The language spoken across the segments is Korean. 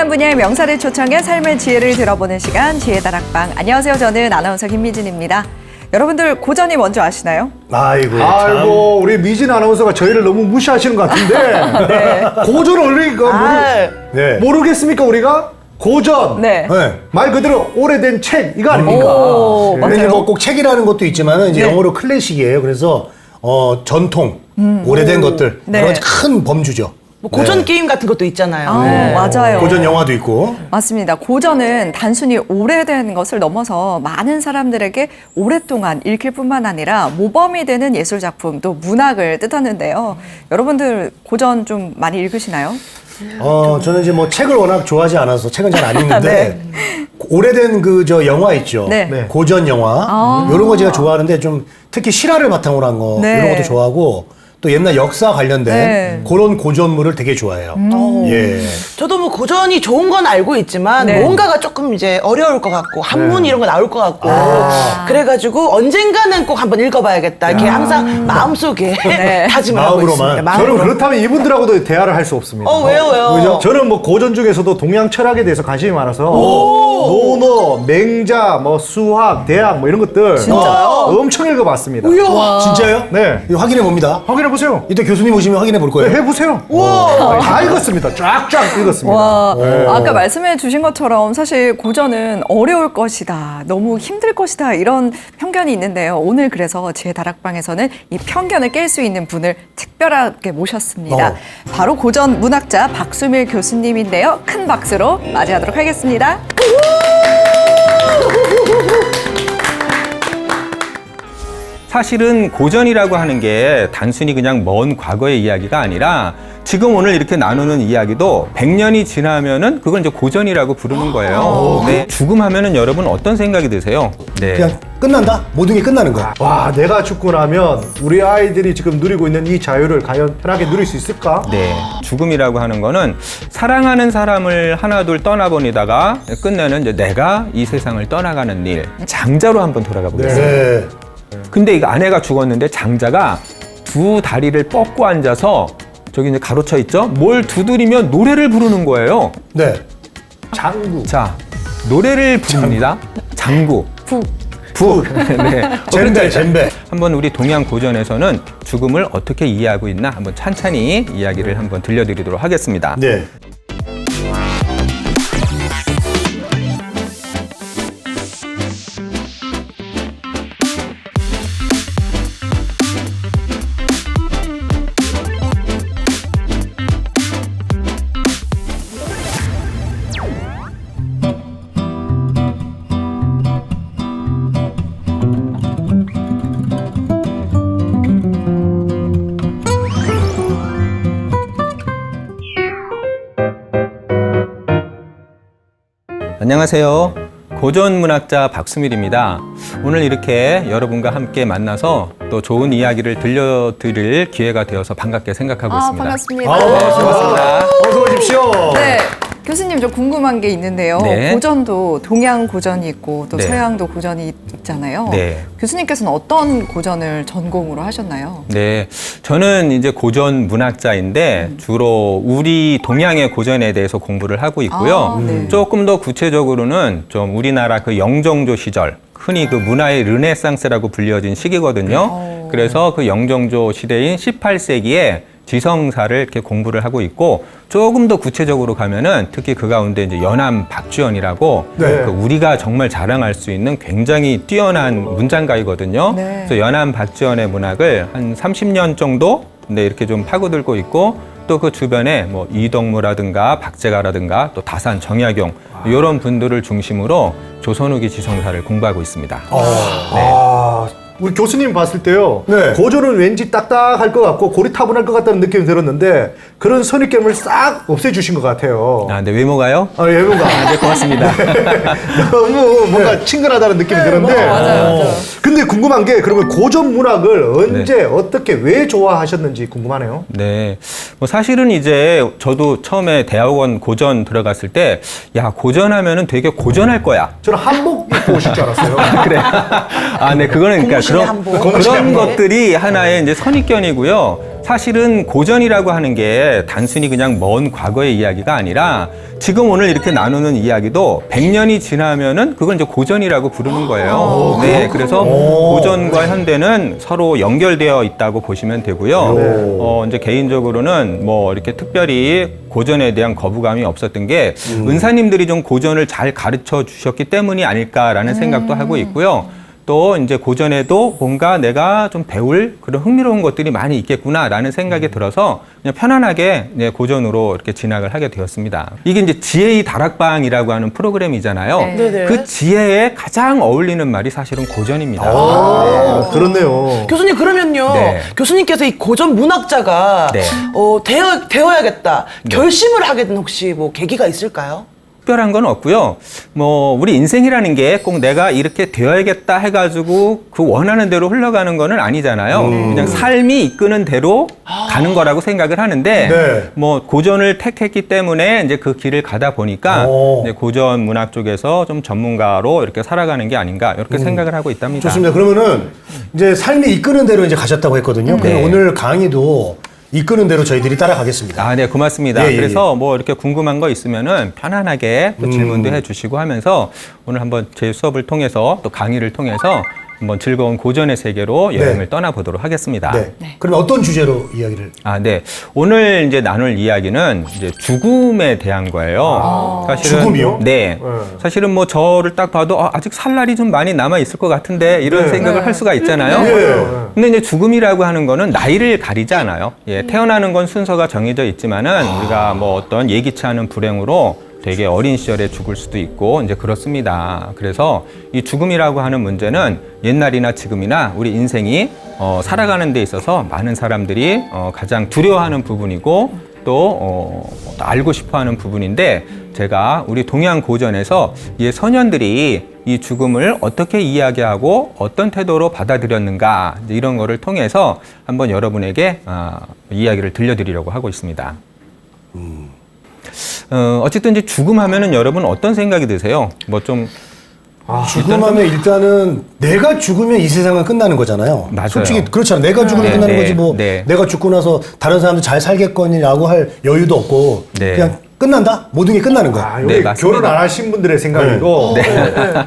다양한 분야의 명사를 초청해 삶의 지혜를 들어보는 시간 지혜다락방. 안녕하세요. 저는 아나운서 김미진입니다. 여러분들 고전이 뭔지 아시나요? 아이고 우리 미진 아나운서가 저희를 너무 무시하시는 것 같은데 네. 고전을 우리가 모르겠습니까 우리가? 고전. 네. 말 그대로 오래된 책 이거 아닙니까? 오, 근데 이제 맞아요. 뭐 꼭 책이라는 것도 있지만 이제 네. 영어로 클래식이에요. 그래서 전통, 오래된 것들 네. 여러 가지 큰 범주죠. 뭐 고전 게임 같은 것도 있잖아요. 맞아요. 고전 영화도 있고. 맞습니다. 고전은 단순히 오래된 것을 넘어서 많은 사람들에게 오랫동안 읽힐 뿐만 아니라 모범이 되는 예술작품, 또 문학을 뜻하는데요. 여러분들 고전 좀 많이 읽으시나요? 저는 이제 뭐 책을 워낙 좋아하지 않아서 책은 잘 안 읽는데 오래된 그 저 영화 있죠. 네. 고전 영화 이런 거 제가 좋아하는데 좀 특히 실화를 바탕으로 한 거 네. 이런 것도 좋아하고. 또 옛날 역사 관련된 네. 그런 고전물을 되게 좋아해요. 예. 저도 뭐 고전이 좋은 건 알고 있지만 네. 뭔가가 조금 이제 어려울 것 같고 한문 이런 거 나올 것 같고 그래가지고 언젠가는 꼭 한번 읽어봐야겠다. 이렇게 항상 마음속에 네. 다짐을 하고 마음으로만. 있습니다. 저는 그렇다면 이분들하고도 대화를 할 수 없습니다. 왜요? 그죠? 저는 뭐 고전 중에서도 동양 철학에 대해서 관심이 많아서 논어, 맹자, 뭐 수학, 대학 뭐 이런 것들 진짜요? 엄청 읽어봤습니다. 진짜요? 네. 이거 확인해 봅니다. 확인해 보세요. 이때 교수님 오시면 확인해 볼 거예요. 해보세요. 다 읽었습니다. 쫙쫙 읽었습니다. 와, 네. 아까 말씀해 주신 것처럼 사실 고전은 어려울 것이다, 너무 힘들 것이다 이런 편견이 있는데요. 오늘 그래서 제 다락방에서는 이 편견을 깰 수 있는 분을 특별하게 모셨습니다. 바로 고전 문학자 박수밀 교수님인데요. 큰 박수로 맞이하도록 하겠습니다. 사실은 고전이라고 하는 게 단순히 그냥 먼 과거의 이야기가 아니라 지금 오늘 이렇게 나누는 이야기도 100년이 지나면은 그걸 이제 고전이라고 부르는 거예요. 네. 죽음하면은 여러분 어떤 생각이 드세요? 네. 그냥 끝난다? 모든 게 끝나는 거야. 와, 내가 죽고 나면 우리 아이들이 지금 누리고 있는 이 자유를 과연 편하게 누릴 수 있을까? 네. 죽음이라고 하는 거는 사랑하는 사람을 하나둘 떠나보내다가 끝내는 이제 내가 이 세상을 떠나가는 일. 장자로 한번 돌아가 보겠습니다. 네. 근데 이 아내가 죽었는데 장자가 두 다리를 뻗고 앉아서 저기 이제 가로쳐 있죠? 뭘 두드리면 노래를 부르는 거예요. 네. 장구. 자, 노래를 부릅니다. 장구. 부. 네. 젬베, 젬베. 한번 우리 동양 고전에서는 죽음을 어떻게 이해하고 있나 한번 찬찬히 이야기를 한번 들려드리도록 하겠습니다. 네. 안녕하세요. 고전문학자 박수밀입니다. 오늘 이렇게 여러분과 함께 만나서 또 좋은 이야기를 들려드릴 기회가 되어서 반갑게 생각하고 있습니다. 반갑습니다. 반갑습니다. 어서 오십시오. 네. 교수님, 저 궁금한 게 있는데요. 네. 고전도 동양 고전이 있고 또 네. 서양도 고전이 있잖아요. 네. 교수님께서는 어떤 고전을 전공으로 하셨나요? 네, 저는 이제 고전 문학자인데 주로 우리 동양의 고전에 대해서 공부를 하고 있고요. 네. 조금 더 구체적으로는 좀 우리나라 그 영정조 시절, 흔히 그 문화의 르네상스라고 불려진 시기거든요. 그래서 그 영정조 시대인 18세기에 지성사를 이렇게 공부를 하고 있고 조금 더 구체적으로 가면은 특히 그 가운데 이제 연암 박주연이라고 네. 그 우리가 정말 자랑할 수 있는 굉장히 뛰어난 문장가이거든요. 네. 그래서 연암 박주연의 문학을 한 30년 정도 이렇게 좀 파고들고 있고 또 그 주변에 뭐 이덕무라든가 박제가라든가 또 다산 정약용 이런 분들을 중심으로 조선 후기 지성사를 공부하고 있습니다. 아, 우리 교수님 봤을 때요. 네. 고전은 왠지 딱딱할 것 같고 고리타분할 것 같다는 느낌이 들었는데 그런 선입견을 싹 없애주신 것 같아요. 아, 네, 외모가요? 예문가. 네, 고맙습니다. 너무 뭔가 친근하다는 느낌이 드는데. 맞아요. 근데 궁금한 게 그러면 고전 문학을 언제 어떻게 왜 좋아하셨는지 궁금하네요. 네. 뭐 사실은 이제 저도 처음에 대학원 고전 들어갔을 때, 야, 고전하면은 되게 고전할 거야. 저는 한복 입고 오실 줄 알았어요. 그래. 아, 네. 그거는 그러니까 고무신의 한복. 그런 것들이 하나의 이제 선입견이고요. 사실은 고전이라고 하는 게 단순히 그냥 먼 과거의 이야기가 아니라 지금 오늘 이렇게 나누는 이야기도 100년이 지나면은 그걸 이제 고전이라고 부르는 거예요. 네, 그래서 고전과 현대는 서로 연결되어 있다고 보시면 되고요. 이제 개인적으로는 뭐 이렇게 특별히 고전에 대한 거부감이 없었던 게 은사님들이 좀 고전을 잘 가르쳐 주셨기 때문이 아닐까라는 생각도 하고 있고요. 또 이제 고전에도 뭔가 내가 좀 배울 그런 흥미로운 것들이 많이 있겠구나라는 생각이 들어서 그냥 편안하게 이제 고전으로 이렇게 진학을 하게 되었습니다. 이게 이제 지혜의 다락방이라고 하는 프로그램이잖아요. 네네. 그 지혜에 가장 어울리는 말이 사실은 고전입니다. 그렇네요. 교수님 그러면요. 네. 교수님께서 이 고전 문학자가 네. 되어야겠다 결심을 하게 된 혹시 뭐 계기가 있을까요? 특별한 건 없고요. 뭐 우리 인생이라는 게 꼭 내가 이렇게 되어야겠다 해가지고 그 원하는 대로 흘러가는 거는 아니잖아요. 그냥 삶이 이끄는 대로 가는 거라고 생각을 하는데 네. 뭐 고전을 택했기 때문에 이제 그 길을 가다 보니까 이제 고전 문학 쪽에서 좀 전문가로 이렇게 살아가는 게 아닌가 이렇게 생각을 하고 있답니다. 좋습니다. 그러면은 이제 삶이 이끄는 대로 이제 가셨다고 했거든요. 그럼 네. 오늘 강의도 이끄는 대로 저희들이 따라가겠습니다. 아, 네, 고맙습니다. 예, 예, 그래서 뭐 이렇게 궁금한 거 있으면은 편안하게 또 질문도 해주시고 하면서 오늘 한번 제 수업을 통해서 또 강의를 통해서 한번 즐거운 고전의 세계로 여행을 떠나보도록 하겠습니다. 네. 그러면 어떤 주제로 이야기를? 아, 네. 오늘 이제 나눌 이야기는 이제 죽음에 대한 거예요. 죽음이요? 네. 사실은 뭐 저를 딱 봐도 아직 살 날이 좀 많이 남아 있을 것 같은데 이런 생각을 할 수가 있잖아요. 근데 이제 죽음이라고 하는 거는 나이를 가리지 않아요. 예, 태어나는 건 순서가 정해져 있지만은 우리가 뭐 어떤 예기치 않은 불행으로 되게 어린 시절에 죽을 수도 있고 이제 그렇습니다. 그래서 이 죽음이라고 하는 문제는 옛날이나 지금이나 우리 인생이 살아가는 데 있어서 많은 사람들이 가장 두려워하는 부분이고 또 알고 싶어하는 부분인데 제가 우리 동양 고전에서 이 소년들이 이 죽음을 어떻게 이야기하고 어떤 태도로 받아들였는가 이제 이런 거를 통해서 한번 여러분에게 이야기를 들려드리려고 하고 있습니다. 어쨌든 이제 죽음 하면은 여러분 어떤 생각이 드세요? 뭐 좀 죽음하면 일단은 내가 죽으면 이 세상은 끝나는 거잖아요. 맞아요. 솔직히 그렇잖아. 내가 죽으면 네, 끝나는 네, 거지 뭐 네. 내가 죽고 나서 다른 사람들 잘 살겠거니라고 할 여유도 없고 네. 그냥 끝난다? 모든 게 끝나는 거야. 요게 네, 맞습니다. 결혼 안 하신 분들의 생각이고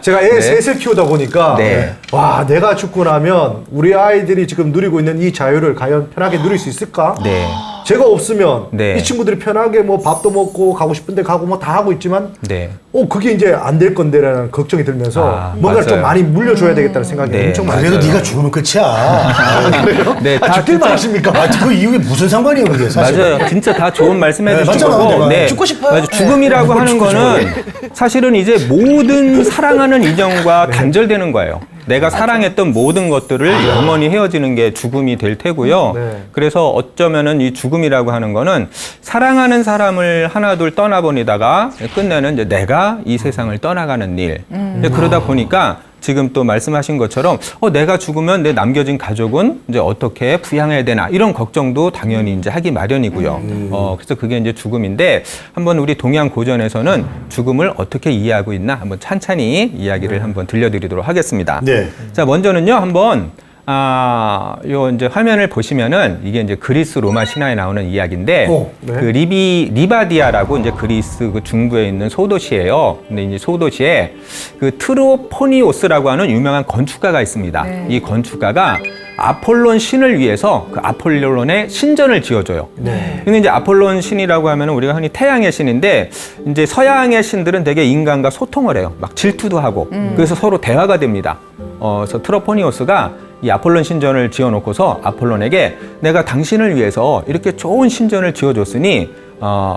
제가 애 셋을 키우다 보니까 네. 와 내가 죽고 나면 우리 아이들이 지금 누리고 있는 이 자유를 과연 편하게 누릴 수 있을까? 네. 제가 없으면 네. 이 친구들이 편하게 뭐 밥도 먹고 가고 싶은데 가고 뭐 다 하고 있지만 네. 그게 이제 안 될 건데라는 걱정이 들면서 뭔가를 좀 맞아요. 많이 물려줘야 되겠다는 생각이 네. 엄청 많이 그래도 들어요. 네가 죽으면 끝이야. 그래요? 네, 다 죽길 바라십니까? 그 이후에 무슨 상관이에요, 그게 사실. 맞아요. 진짜 다 좋은 말씀해 네, 주신 맞잖아, 거고. 근데 죽고 싶어요? 맞아요. 죽음이라고 하는 거는 사실은 이제 모든 사랑하는 인연과 단절되는 거예요. 내가 사랑했던 모든 것들을 영원히 헤어지는 게 죽음이 될 테고요. 네. 그래서 어쩌면은 이 죽음이라고 하는 거는 사랑하는 사람을 하나둘 떠나보내다가 끝내는 이제 내가 이 세상을 떠나가는 일. 이제 그러다 보니까 지금 또 말씀하신 것처럼 내가 죽으면 내 남겨진 가족은 이제 어떻게 부양해야 되나 이런 걱정도 당연히 이제 하기 마련이고요. 그래서 그게 이제 죽음인데 한번 우리 동양 고전에서는 죽음을 어떻게 이해하고 있나 한번 찬찬히 이야기를 한번 들려드리도록 하겠습니다. 네. 자, 먼저는요, 한번 요 이제 화면을 보시면은 이게 이제 그리스 로마 신화에 나오는 이야기인데 네. 그 리바디아라고 이제 그리스 그 중부에 있는 소도시예요. 근데 이제 소도시에 그 트로포니오스라고 하는 유명한 건축가가 있습니다. 이 건축가가 아폴론 신을 위해서 그 아폴론의 신전을 지어줘요. 근데 이제 아폴론 신이라고 하면 우리가 흔히 태양의 신인데 이제 서양의 신들은 되게 인간과 소통을 해요. 막 질투도 하고 그래서 서로 대화가 됩니다. 그래서 트로포니오스가 이 아폴론 신전을 지어놓고서 아폴론에게 내가 당신을 위해서 이렇게 좋은 신전을 지어줬으니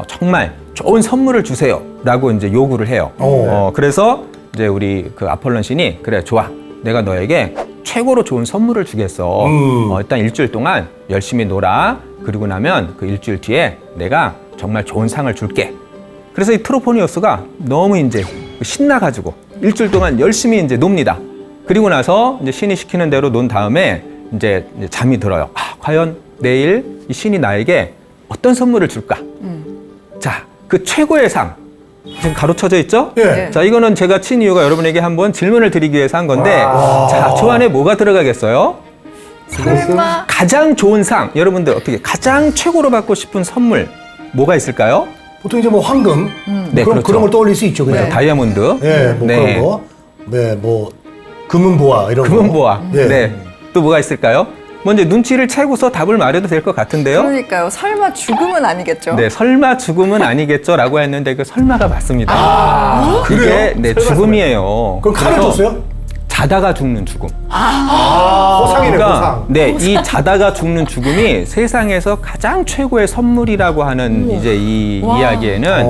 정말 좋은 선물을 주세요라고 이제 요구를 해요. 그래서 이제 우리 그 아폴론 신이 그래 좋아. 내가 너에게 최고로 좋은 선물을 주겠어. 일단 일주일 동안 열심히 놀아. 그리고 나면 그 일주일 뒤에 내가 정말 좋은 상을 줄게. 그래서 이 트로포니오스가 너무 이제 신나가지고 일주일 동안 열심히 이제 놉니다. 그리고 나서 이제 신이 시키는 대로 논 다음에 이제 잠이 들어요. 과연 내일 이 신이 나에게 어떤 선물을 줄까? 자, 그 최고의 상. 지금 가로쳐져 있죠? 예. 자, 이거는 제가 친 이유가 여러분에게 한번 질문을 드리기 위해서 한 건데, 자, 저 안에 뭐가 들어가겠어요? 설마 가장 좋은 상, 여러분들 어떻게 가장 최고로 받고 싶은 선물 뭐가 있을까요? 보통 이제 뭐 황금 네, 그런 그렇죠. 그런 걸 떠올릴 수 있죠. 그냥. 다이아몬드. 네, 뭐 그런 거. 네, 뭐 금은보화 이런 거. 금은보화. 네. 네. 또 뭐가 있을까요? 먼저 눈치를 채고서 답을 말해도 될 것 같은데요. 그러니까요. 설마 죽음은 아니겠죠? 네, 설마 죽음은 아니겠죠라고 했는데 그 설마가 맞습니다. 그게 그래요? 네, 설마, 죽음이에요. 그럼 칼을 그래서 줬어요? 자다가 죽는 죽음. 호상이네, 호상. 네, 이 자다가 죽는 죽음이 세상에서 가장 최고의 선물이라고 하는 이제 이 이야기에는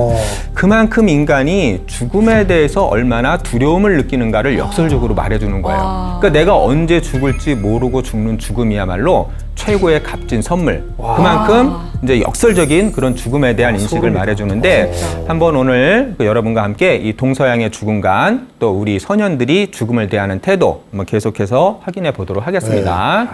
그만큼 인간이 죽음에 대해서 얼마나 두려움을 느끼는가를 역설적으로 말해주는 거예요. 그러니까 내가 언제 죽을지 모르고 죽는 죽음이야말로 최고의 값진 선물. 그만큼 이제 역설적인 그런 죽음에 대한 인식을 말해주는데 한번 오늘 그 여러분과 함께 이 동서양의 죽음관 또 우리 소년들이 죽음을 대하는 태도 한번 계속해서 확인해 보도록 하겠습니다.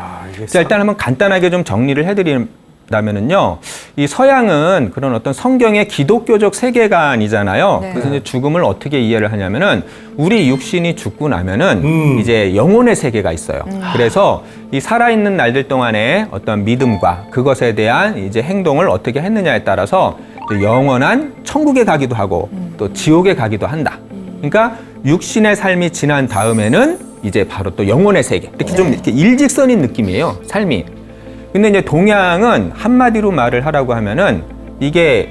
자, 일단 한번 간단하게 좀 정리를 해드린다면은요, 이 서양은 그런 어떤 성경의 기독교적 세계관이잖아요. 네. 그래서 이제 죽음을 어떻게 이해를 하냐면은 우리 육신이 죽고 나면은 이제 영혼의 세계가 있어요. 그래서 이 살아있는 날들 동안에 어떤 믿음과 그것에 대한 이제 행동을 어떻게 했느냐에 따라서 이제 영원한 천국에 가기도 하고 또 지옥에 가기도 한다. 그러니까 육신의 삶이 지난 다음에는 이제 바로 또 영혼의 세계. 이렇게 좀 이렇게 일직선인 느낌이에요, 삶이. 근데 이제 동양은 한마디로 말을 하라고 하면은 이게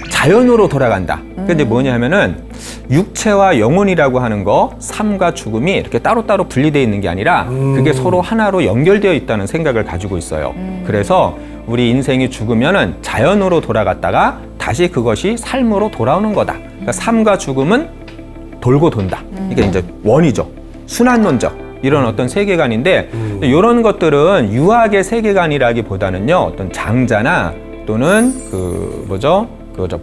자연으로 돌아간다. 그게 이제 뭐냐 하면은 육체와 영혼이라고 하는 거, 삶과 죽음이 이렇게 따로따로 분리되어 있는 게 아니라 그게 서로 하나로 연결되어 있다는 생각을 가지고 있어요. 그래서 우리 인생이 죽으면은 자연으로 돌아갔다가 다시 그것이 삶으로 돌아오는 거다. 그러니까 삶과 죽음은 돌고 돈다. 이게 이제 원이죠. 순환론적. 이런 어떤 세계관인데 이런 것들은 유학의 세계관이라기보다는요 어떤 장자나 또는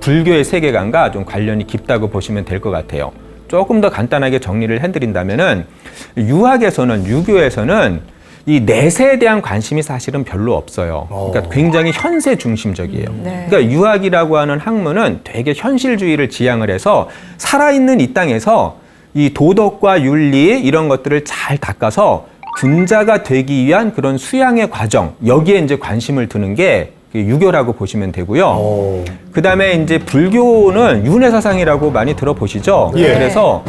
불교의 세계관과 좀 관련이 깊다고 보시면 될 것 같아요. 조금 더 간단하게 정리를 해드린다면은 유학에서는 유교에서는 이 내세에 대한 관심이 사실은 별로 없어요. 그러니까 굉장히 현세 중심적이에요. 네. 그러니까 유학이라고 하는 학문은 되게 현실주의를 지향을 해서 살아있는 이 땅에서 이 도덕과 윤리 이런 것들을 잘 닦아서 군자가 되기 위한 그런 수양의 과정, 여기에 이제 관심을 두는 게 유교라고 보시면 되고요. 그 다음에 이제 불교는 윤회 사상이라고 많이 들어보시죠? 예. 그래서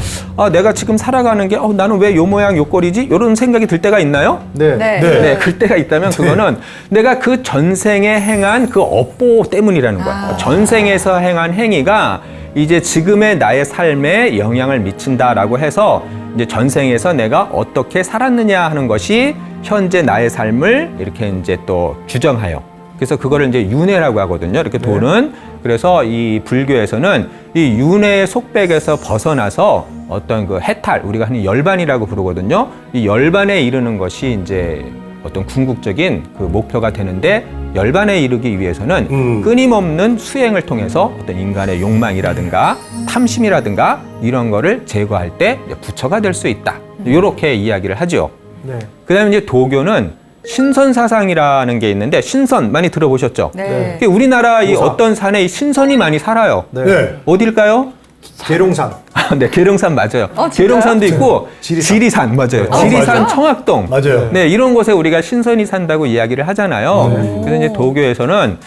내가 지금 살아가는 게 나는 왜 요 모양 요 꼴이지? 이런 생각이 들 때가 있나요? 네. 네. 네, 그럴 때가 있다면 그거는 내가 그 전생에 행한 그 업보 때문이라는 거야. 전생에서 행한 행위가 이제 지금의 나의 삶에 영향을 미친다라고 해서 이제 전생에서 내가 어떻게 살았느냐 하는 것이 현재 나의 삶을 이렇게 이제 또 규정하여. 그래서 그거를 이제 윤회라고 하거든요. 이렇게 도는. 그래서 이 불교에서는 이 윤회의 속백에서 벗어나서 어떤 그 해탈, 우리가 흔히 열반이라고 부르거든요. 이 열반에 이르는 것이 이제 어떤 궁극적인 그 목표가 되는데 열반에 이르기 위해서는 끊임없는 수행을 통해서 어떤 인간의 욕망이라든가 탐심이라든가 이런 거를 제거할 때 부처가 될 수 있다. 이렇게 이야기를 하죠. 네. 그 다음에 이제 도교는 신선 사상이라는 게 있는데 신선 많이 들어보셨죠? 네. 그게 우리나라 이 어떤 산에 이 신선이 많이 살아요. 네. 네. 어딜까요? 계룡산. 네, 계룡산 맞아요. 진짜요? 계룡산도 있고 지리산 맞아요. 지리산, 맞아요. 청학동. 맞아요. 네, 이런 곳에 우리가 신선이 산다고 이야기를 하잖아요. 그래서 이제 도교에서는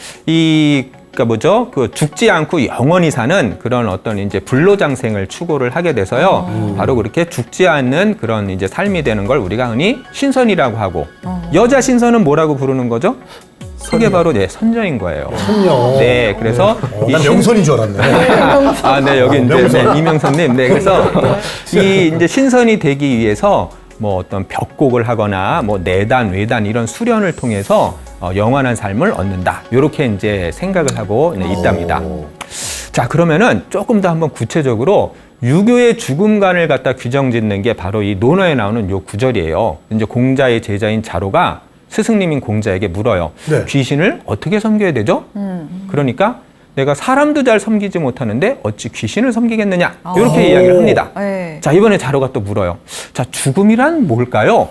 그 죽지 않고 영원히 사는 그런 어떤 이제 불로장생을 추구를 하게 돼서요. 바로 그렇게 죽지 않는 그런 이제 삶이 되는 걸 우리가 흔히 신선이라고 하고 여자 신선은 뭐라고 부르는 거죠? 그게 바로 선녀인 거예요. 선녀. 네, 그래서 이 난 명선인 줄 알았네. 네, 여기 이제 명선. 이명선님. 네, 그래서 이 이제 신선이 되기 위해서 뭐 어떤 벽곡을 하거나 뭐 내단, 외단 이런 수련을 통해서 영원한 삶을 얻는다. 이렇게 이제 생각을 하고 있답니다. 자, 그러면은 조금 더 한번 구체적으로 유교의 죽음관을 갖다 규정짓는 게 바로 이 논어에 나오는 요 구절이에요. 이제 공자의 제자인 자로가 스승님인 공자에게 물어요. 네. 귀신을 어떻게 섬겨야 되죠? 그러니까 내가 사람도 잘 섬기지 못하는데 어찌 귀신을 섬기겠느냐? 이렇게 이야기를 합니다. 네. 자, 이번에 자로가 또 물어요. 자, 죽음이란 뭘까요?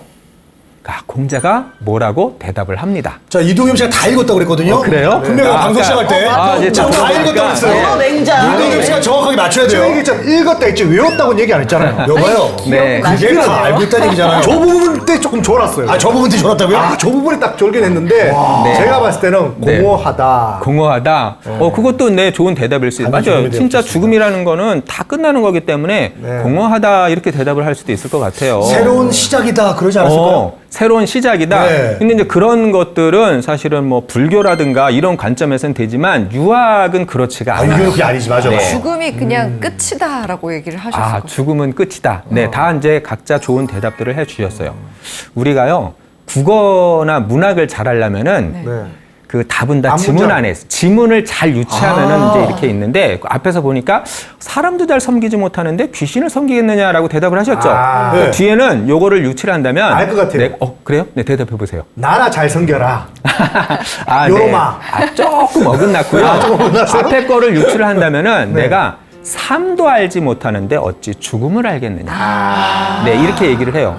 공자가 뭐라고 대답을 합니다. 자, 이동엽 씨가 다 읽었다고 그랬거든요. 그래요? 분명히 아, 방송 아까- 시작할 때. 이제 다 들어보니까- 읽었다고 그랬어요. 맹자. 이동엽 씨가 정확하게 맞춰야 제가 돼요. 얘기했잖아요. 읽었다 했지 외웠다고는 얘기 안 했잖아요. 여봐요. 네. 그게 다 알고 있다는 얘기잖아요. 저 부분 때 조금 졸았어요. 아, 저 부분 때 졸았다고요? 아, 저 부분이 딱 졸긴 했는데 네. 제가 봤을 때는 네. 공허하다. 공허하다. 그것도 네 좋은 대답일 수 있어요. 단지 맞아요. 죽음에 진짜 대한 죽음이라는 거는 다 끝나는 거기 때문에 네. 공허하다 이렇게 대답을 할 수도 있을 것 같아요. 새로운 시작이다 그러지 않았을까요? 새로운 시작이다. 네. 근데 이제 그런 것들은 사실은 뭐 불교라든가 이런 관점에서는 되지만 유학은 그렇지가 아, 않아요. 이게 그게 아니지, 맞아. 네. 죽음이 그냥 끝이다라고 얘기를 하셨을 거예요. 죽음은 끝이다. 네, 다 이제 각자 좋은 대답들을 해 주셨어요. 우리가요, 국어나 문학을 잘하려면은 네. 그 답은 다 앞문장. 지문 안에서 지문을 잘 유치하면은 이제 이렇게 있는데 그 앞에서 보니까 사람도 잘 섬기지 못하는데 귀신을 섬기겠느냐라고 대답을 하셨죠. 아, 그 네. 뒤에는 요거를 유치를 한다면 알것 같아요. 네, 그래요? 네, 대답해 보세요. 나라 잘 섬겨라. 네. 요로마. 조금 어긋났고요. 조금 어긋났어요? 앞에 거를 유출을 한다면은 네. 내가 삶도 알지 못하는데 어찌 죽음을 알겠느냐. 네, 이렇게 얘기를 해요.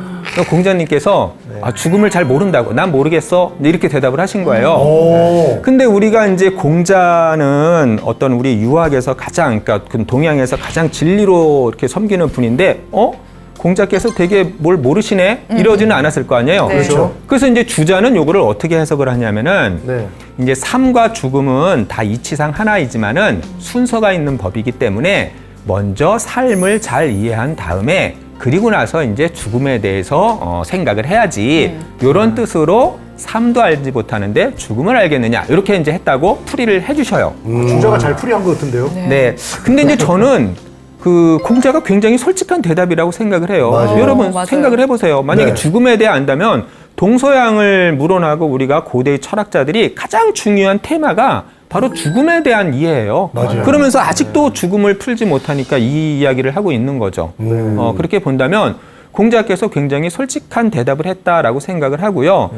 공자님께서 죽음을 잘 모른다고. 난 모르겠어. 이렇게 대답을 하신 거예요. 오. 근데 우리가 이제 공자는 어떤 우리 유학에서 가장, 그러니까 그 동양에서 가장 진리로 이렇게 섬기는 분인데, 공자께서 되게 뭘 모르시네? 이러지는 않았을 거 아니에요. 네. 그렇죠. 그래서 이제 주자는 요거를 어떻게 해석을 하냐면은, 네. 이제 삶과 죽음은 다 이치상 하나이지만은 순서가 있는 법이기 때문에 먼저 삶을 잘 이해한 다음에 그리고 나서 이제 죽음에 대해서 생각을 해야지. 요런 뜻으로 삶도 알지 못하는데 죽음을 알겠느냐. 이렇게 이제 했다고 풀이를 해주셔요. 주자가 잘 풀이한 것 같은데요. 네. 근데 이제 저는 그 공자가 굉장히 솔직한 대답이라고 생각을 해요. 맞아요. 여러분 맞아요. 생각을 해보세요. 만약에 네. 죽음에 대해 안다면 동서양을 물어나고 우리가 고대의 철학자들이 가장 중요한 테마가 바로 죽음에 대한 이해예요. 맞아요. 그러면서 아직도 죽음을 풀지 못하니까 이 이야기를 하고 있는 거죠. 그렇게 본다면 공자께서 굉장히 솔직한 대답을 했다라고 생각을 하고요.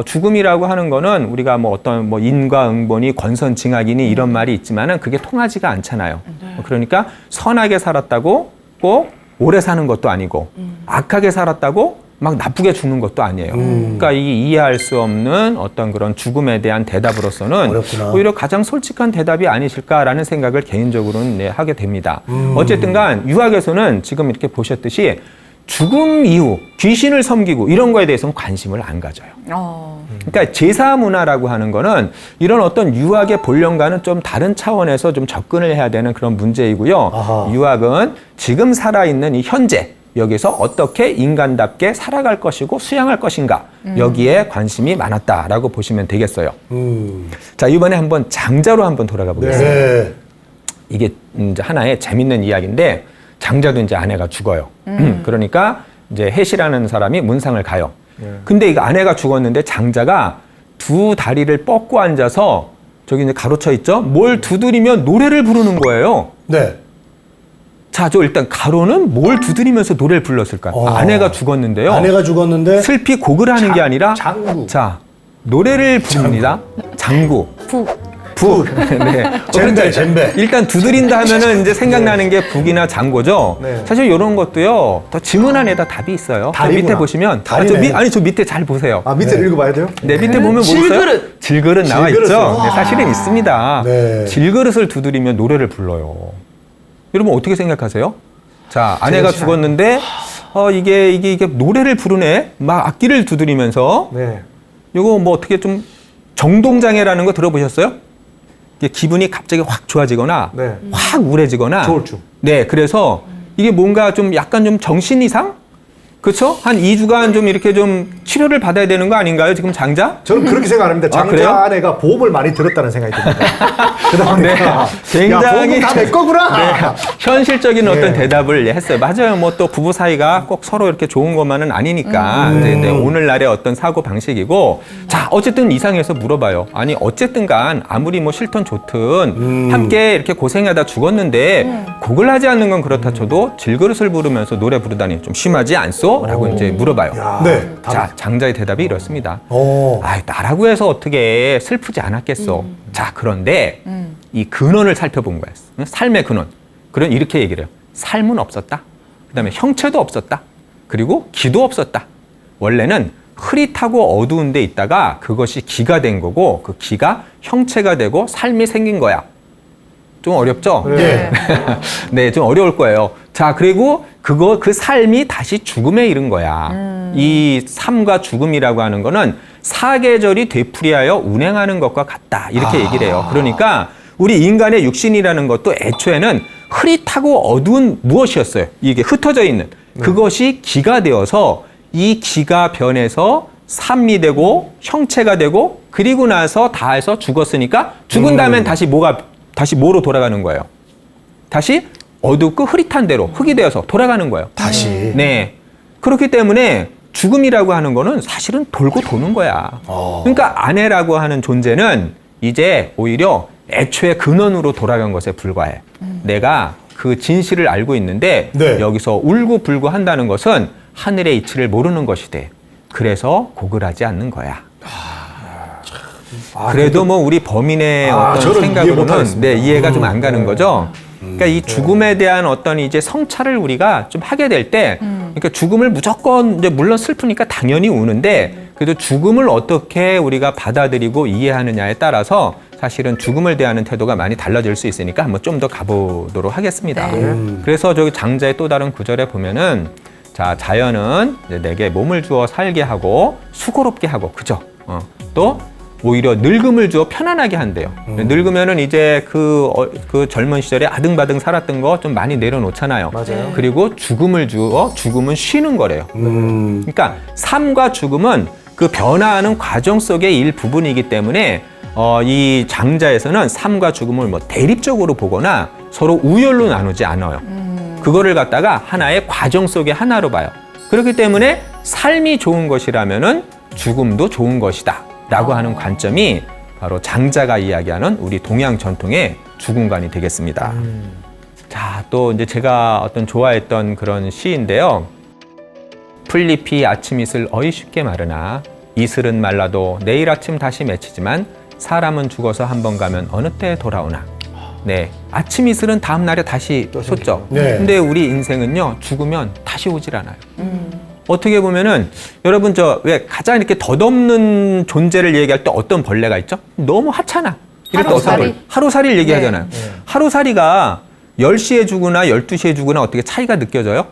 죽음이라고 하는 거는 우리가 뭐 어떤 뭐 인과응보니 권선징악이니 이런 말이 있지만은 그게 통하지가 않잖아요. 그러니까 선하게 살았다고 꼭 오래 사는 것도 아니고 악하게 살았다고 막 나쁘게 죽는 것도 아니에요. 그러니까 이 이해할 수 없는 어떤 그런 죽음에 대한 대답으로서는 어렵구나. 오히려 가장 솔직한 대답이 아니실까라는 생각을 개인적으로는 네, 하게 됩니다. 어쨌든 간 유학에서는 지금 이렇게 보셨듯이 죽음 이후 귀신을 섬기고 이런 거에 대해서는 관심을 안 가져요. 그러니까 제사 문화라고 하는 거는 이런 어떤 유학의 본령과는 좀 다른 차원에서 좀 접근을 해야 되는 그런 문제이고요. 아하. 유학은 지금 살아있는 이 현재 여기서 어떻게 인간답게 살아갈 것이고 수양할 것인가 여기에 관심이 많았다라고 보시면 되겠어요. 자, 이번에 한번 장자로 한번 돌아가 보겠습니다. 네. 이게 이제 하나의 재밌는 이야기인데 장자도 이제 아내가 죽어요. 그러니까 이제 헷이라는 사람이 문상을 가요. 근데 이 아내가 죽었는데 장자가 두 다리를 뻗고 앉아서 저기 이제 가로쳐 있죠. 뭘 두드리면 노래를 부르는 거예요. 네. 자, 저 일단 가로는 뭘 두드리면서 노래를 불렀을까요? 아내가 죽었는데요. 아내가 죽었는데 슬피 곡을 하는 게 아니라 장구. 자, 노래를 부릅니다. 장구. 부. 네. 젬베. 일단 두드린다 하면은 이제 생각나는 게 북이나 장고죠. 네. 사실 이런 것도요. 더 지문 안에다 답이 있어요. 저 다리구나. 밑에 보시면 다리네. 저 밑에 잘 보세요. 아, 밑에 읽어봐야 돼요? 네, 밑에 보면 뭐 있어요? 질그릇. 질그릇 나와 질그릇을. 있죠. 네, 사실은 있습니다. 네. 질그릇을 두드리면 노래를 불러요. 여러분 어떻게 생각하세요? 자, 아내가 죽었는데 이게 노래를 부르네. 막 악기를 두드리면서 네. 이거 뭐 어떻게 좀 정동장애라는 거 들어보셨어요? 이게 기분이 갑자기 확 좋아지거나 네. 확 우울해지거나 조울증. 네, 그래서 이게 뭔가 좀 약간 좀 정신 이상? 그렇죠? 한 2주간 좀 이렇게 좀 치료를 받아야 되는 거 아닌가요? 지금 장자? 저는 그렇게 생각합니다. 장자 그래요? 아내가 보험을 많이 들었다는 생각이 듭니다. 그러다 보니까 굉장히 야, 보험은 다 내 거구나. 네, 현실적인 네. 어떤 대답을 했어요. 맞아요. 뭐 또 부부 사이가 꼭 서로 이렇게 좋은 것만은 아니니까 네, 오늘날의 어떤 사고 방식이고 자, 어쨌든 이상해서 물어봐요. 아니 어쨌든 간 아무리 뭐 싫든 좋든 함께 이렇게 고생하다 죽었는데 곡을 하지 않는 건 그렇다 쳐도 질그릇을 부르면서 노래 부르다니 좀 심하지 않소? 라고 이제 물어봐요. 야, 네. 자, 장자의 대답이 이렇습니다. 오. 아, 나라고 해서 어떻게 슬프지 않았겠어. 자, 그런데 이 근원을 살펴본 거예요. 삶의 근원. 그런 이렇게 얘기를 해요. 삶은 없었다. 그다음에 형체도 없었다. 그리고 기도 없었다. 원래는 흐릿하고 어두운 데 있다가 그것이 기가 된 거고 그 기가 형체가 되고 삶이 생긴 거야. 좀 어렵죠? 네. 네, 좀 어려울 거예요. 자, 그리고 그 삶이 다시 죽음에 이른 거야. 이 삶과 죽음이라고 하는 거는 사계절이 되풀이하여 운행하는 것과 같다. 이렇게 얘기를 해요. 그러니까 우리 인간의 육신이라는 것도 애초에는 흐릿하고 어두운 무엇이었어요. 이게 흩어져 있는. 그것이 기가 되어서 이 기가 변해서 삶이 되고 형체가 되고 그리고 나서 다 해서 죽었으니까 죽은 다음엔 다시 뭐로 돌아가는 거예요. 다시 어둡고 흐릿한 대로 흙이 되어서 돌아가는 거예요. 다시. 네. 그렇기 때문에 죽음이라고 하는 거는 사실은 돌고 도는 거야. 그러니까 아내라고 하는 존재는 이제 오히려 애초에 근원으로 돌아간 것에 불과해. 내가 그 진실을 알고 있는데 네. 여기서 울고불고 한다는 것은 하늘의 이치를 모르는 것이 돼. 그래서 고글하지 않는 거야. 그래도 뭐 우리 범인의 어떤 저는 이해 생각으로는 못하겠습니다. 네, 이해가 좀 안 가는 거죠. 그러니까 이 죽음에 대한 어떤 이제 성찰을 우리가 좀 하게 될 때, 그러니까 죽음을 무조건 이제 물론 슬프니까 당연히 우는데, 그래도 죽음을 어떻게 우리가 받아들이고 이해하느냐에 따라서 사실은 죽음을 대하는 태도가 많이 달라질 수 있으니까 한번 좀 더 가보도록 하겠습니다. 그래서 저기 장자의 또 다른 구절에 보면은 자, 자연은 이제 내게 몸을 주어 살게 하고 수고롭게 하고, 그죠? 또 오히려 늙음을 주어 편안하게 한대요. 늙으면은 이제 그 젊은 시절에 아등바등 살았던 거 좀 많이 내려놓잖아요. 맞아요. 그리고 죽음을 주어 죽음은 쉬는 거래요. 그러니까 삶과 죽음은 그 변화하는 과정 속의 일부분이기 때문에 이 장자에서는 삶과 죽음을 뭐 대립적으로 보거나 서로 우열로 나누지 않아요. 그거를 갖다가 하나의 과정 속의 하나로 봐요. 그렇기 때문에 삶이 좋은 것이라면은 죽음도 좋은 것이다 라고 하는 관점이 바로 장자가 이야기하는 우리 동양 전통의 죽음관이 되겠습니다. 자, 또 이제 제가 어떤 좋아했던 그런 시인데요. 풀잎이 아침 이슬 어이 쉽게 마르나 이슬은 말라도 내일 아침 다시 맺히지만 사람은 죽어서 한번 가면 어느 때 돌아오나. 네, 아침 이슬은 다음 날에 다시 솟죠. 네. 근데 우리 인생은요, 죽으면 다시 오질 않아요. 어떻게 보면은 여러분 저 왜 가장 이렇게 덧없는 존재를 얘기할 때 어떤 벌레가 있죠? 너무 하찮아. 이럴 때 어떤 벌레? 하루살이를 얘기하잖아요. 하루살이가 10시에 죽으나 12시에 죽으나 어떻게 차이가 느껴져요?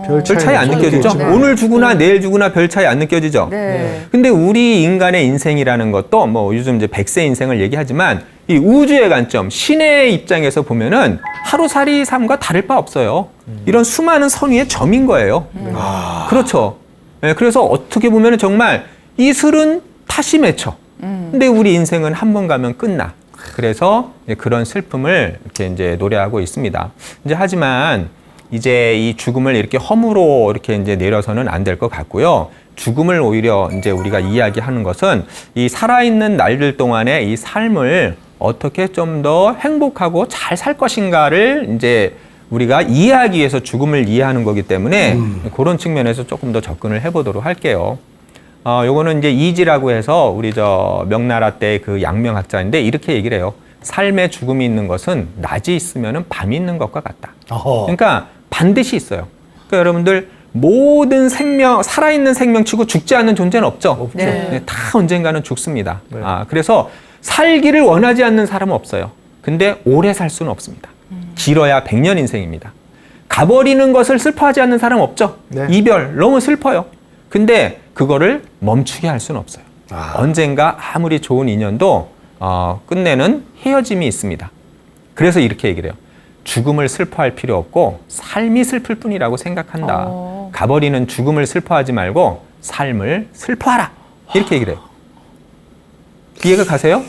별 차이 안 느껴지죠? 네. 오늘 죽으나 내일 죽으나 별 차이 안 느껴지죠? 네. 근데 우리 인간의 인생이라는 것도 뭐 요즘 이제 100세 인생을 얘기하지만 이 우주의 관점, 신의 입장에서 보면은 하루살이 삶과 다를 바 없어요. 이런 수많은 선의의 점인 거예요. 그렇죠. 네, 그래서 어떻게 보면은 정말 이슬은 다시 맺혀. 근데 우리 인생은 한 번 가면 끝나. 그래서 그런 슬픔을 이렇게 이제 노래하고 있습니다. 이제 하지만 이제 이 죽음을 이렇게 허무로 이렇게 이제 내려서는 안 될 것 같고요. 죽음을 오히려 이제 우리가 이야기하는 것은 이 살아있는 날들 동안의 이 삶을 어떻게 좀 더 행복하고 잘 살 것인가를 이제 우리가 이해하기 위해서 죽음을 이해하는 거기 때문에 그런 측면에서 조금 더 접근을 해보도록 할게요. 요거는 이제 이지라고 해서 우리 저 명나라 때 그 양명학자인데 이렇게 얘기를 해요. 삶의 죽음이 있는 것은 낮이 있으면은 밤이 있는 것과 같다. 그러니까 반드시 있어요. 그러니까 여러분들 모든 생명, 살아있는 생명치고 죽지 않는 존재는 없죠. 네. 다 언젠가는 죽습니다. 그래서 살기를 원하지 않는 사람은 없어요. 근데 오래 살 수는 없습니다. 길어야 100년 인생입니다. 가버리는 것을 슬퍼하지 않는 사람은 없죠. 네. 이별 너무 슬퍼요. 근데 그거를 멈추게 할 수는 없어요. 언젠가 아무리 좋은 인연도 끝내는 헤어짐이 있습니다. 그래서 이렇게 얘기를 해요. 죽음을 슬퍼할 필요 없고 삶이 슬플 뿐이라고 생각한다. 가버리는 죽음을 슬퍼하지 말고 삶을 슬퍼하라. 이렇게 얘기를 해요. 이해가 가세요?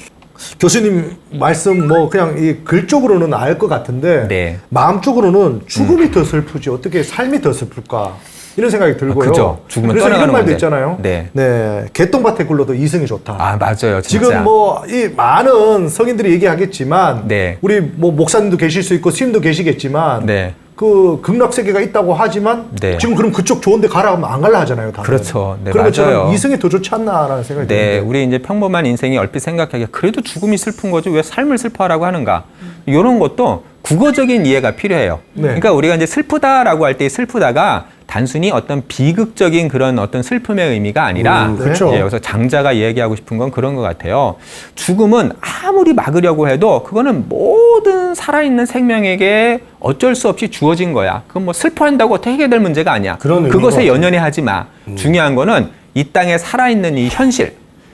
교수님 말씀 뭐 그냥 이 글 쪽으로는 알 것 같은데 네. 마음 쪽으로는 죽음이 더 슬프지 어떻게 삶이 더 슬플까 이런 생각이 들고요. 그죠. 죽으면 그래서 이런 떠나가는 말도 건데. 있잖아요. 네. 개똥밭에 굴러도 이승이 좋다. 아, 맞아요. 진짜. 지금 뭐 이 많은 성인들이 얘기하겠지만 네. 우리 뭐 목사님도 계실 수 있고 스님도 계시겠지만 네. 그 극락 세계가 있다고 하지만 네. 지금 그럼 그쪽 좋은데 가라 하면 안 갈라 하잖아요. 다들. 그렇죠. 네, 그런 것처럼 맞아요. 이승이 더 좋지 않나라는 생각이 네, 드는데. 우리 이제 평범한 인생이 얼핏 생각하기에 그래도 죽음이 슬픈 거지 왜 삶을 슬퍼하라고 하는가? 이런 것도 국어적인 이해가 필요해요. 네. 그러니까 우리가 이제 슬프다라고 할 때 슬프다가 단순히 어떤 비극적인 그런 어떤 슬픔의 의미가 아니라 그렇죠. 예, 여기서 장자가 얘기하고 싶은 건 그런 것 같아요. 죽음은 아무리 막으려고 해도 그거는 모든 살아있는 생명에게 어쩔 수 없이 주어진 거야. 그건 뭐 슬퍼한다고 어떻게 해결될 문제가 아니야. 그런 의미인 그것에 것 같아요. 연연해 하지 마. 중요한 거는 이 땅에 살아있는 이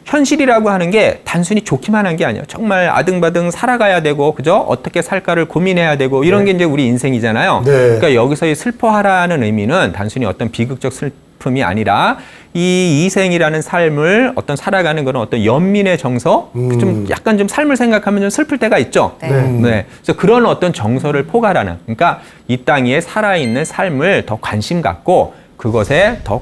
현실이라고 하는 게 단순히 좋기만 한 게 아니에요. 정말 아등바등 살아가야 되고, 그죠? 어떻게 살까를 고민해야 되고, 이런 게 이제 우리 인생이잖아요. 네. 그러니까 여기서 이 슬퍼하라는 의미는 단순히 어떤 비극적 슬픔이 아니라 이 이생이라는 삶을 어떤 살아가는 그런 어떤 연민의 정서, 좀 약간 좀 삶을 생각하면 좀 슬플 때가 있죠. 네. 그래서 그런 어떤 정서를 포괄하는, 그러니까 이 땅 위에 살아있는 삶을 더 관심 갖고 그것에 더